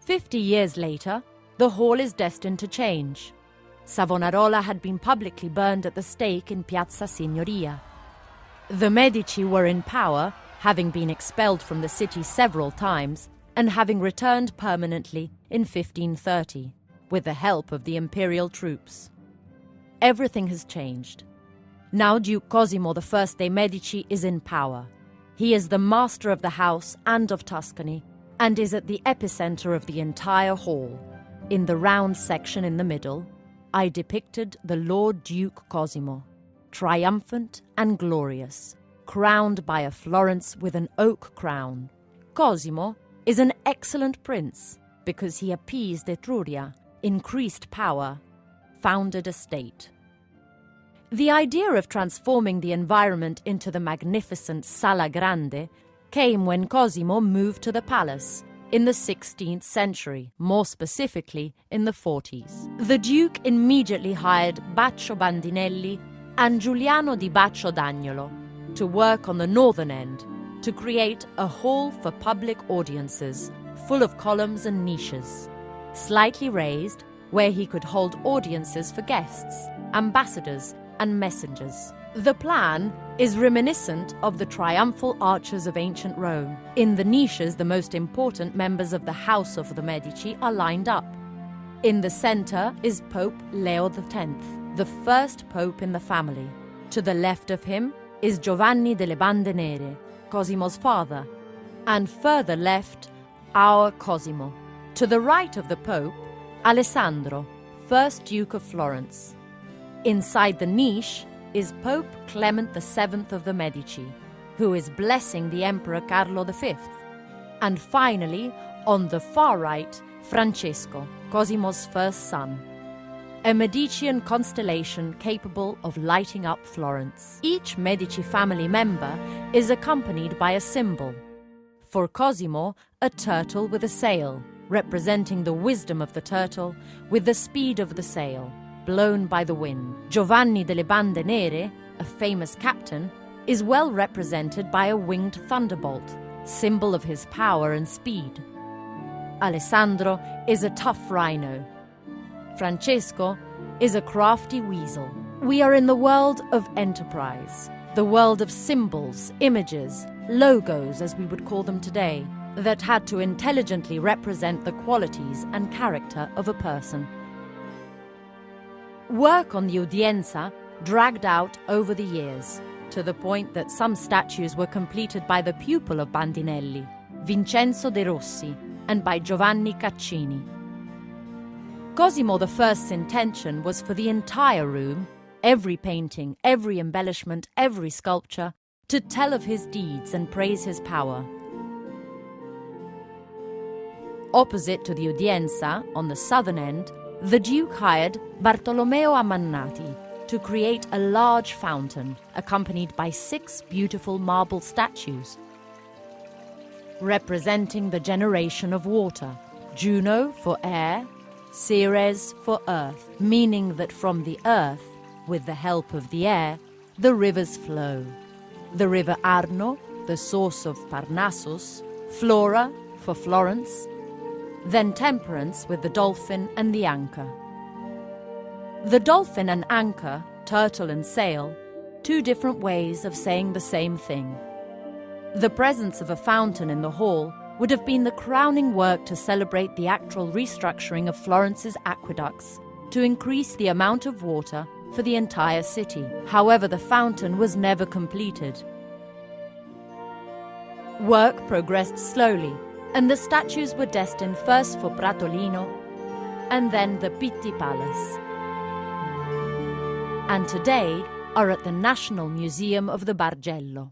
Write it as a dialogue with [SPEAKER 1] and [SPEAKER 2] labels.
[SPEAKER 1] 50 years later, the hall is destined to change. Savonarola had been publicly burned at the stake in Piazza Signoria. The Medici were in power, having been expelled from the city several times and having returned permanently in 1530, with the help of the imperial troops. Everything has changed. Now Duke Cosimo I dei Medici is in power. He is the master of the house and of Tuscany, and is at the epicenter of the entire hall. In the round section in the middle, I depicted the Lord Duke Cosimo, triumphant and glorious, crowned by a Florence with an oak crown. Cosimo is an excellent prince because he appeased Etruria, increased power, founded a state. The idea of transforming the environment into the magnificent Sala Grande came when Cosimo moved to the palace in the 16th century, more specifically in the 40s. The Duke immediately hired Baccio Bandinelli and Giuliano di Baccio d'Agnolo to work on the northern end to create a hall for public audiences full of columns and niches, slightly raised where he could hold audiences for guests, ambassadors, and messengers. The plan is reminiscent of the triumphal arches of ancient Rome. In the niches, the most important members of the House of the Medici are lined up. In the center is Pope Leo X, the first pope in the family. To the left of him is Giovanni delle Bande Nere, Cosimo's father, and further left, our Cosimo. To the right of the pope, Alessandro, first Duke of Florence. Inside the niche is Pope Clement VII of the Medici, who is blessing the Emperor Carlo V. And finally, on the far right, Francesco, Cosimo's first son, a Medician constellation capable of lighting up Florence. Each Medici family member is accompanied by a symbol. For Cosimo, a turtle with a sail, representing the wisdom of the turtle with the speed of the sail, blown by the wind. Giovanni delle Bande Nere, a famous captain, is well represented by a winged thunderbolt, symbol of his power and speed. Alessandro is a tough rhino. Francesco is a crafty weasel. We are in the world of enterprise, the world of symbols, images, logos as we would call them today, that had to intelligently represent the qualities and character of a person. Work on the Udienza dragged out over the years, to the point that some statues were completed by the pupil of Bandinelli, Vincenzo de' Rossi, and by Giovanni Caccini. Cosimo I's intention was for the entire room, every painting, every embellishment, every sculpture, to tell of his deeds and praise his power. Opposite to the Udienza, on the southern end, the Duke hired Bartolomeo Amannati to create a large fountain, accompanied by 6 beautiful marble statues, representing the generation of water, Juno for air, Ceres for earth, meaning that from the earth, with the help of the air, the rivers flow. The river Arno, the source of Parnassus, Flora for Florence, then temperance with the dolphin and the anchor. The dolphin and anchor, turtle and sail, 2 different ways of saying the same thing. The presence of a fountain in the hall would have been the crowning work to celebrate the actual restructuring of Florence's aqueducts to increase the amount of water for the entire city. However, the fountain was never completed. Work progressed slowly, and the statues were destined first for Pratolino and then the Pitti Palace, and today are at the National Museum of the Bargello.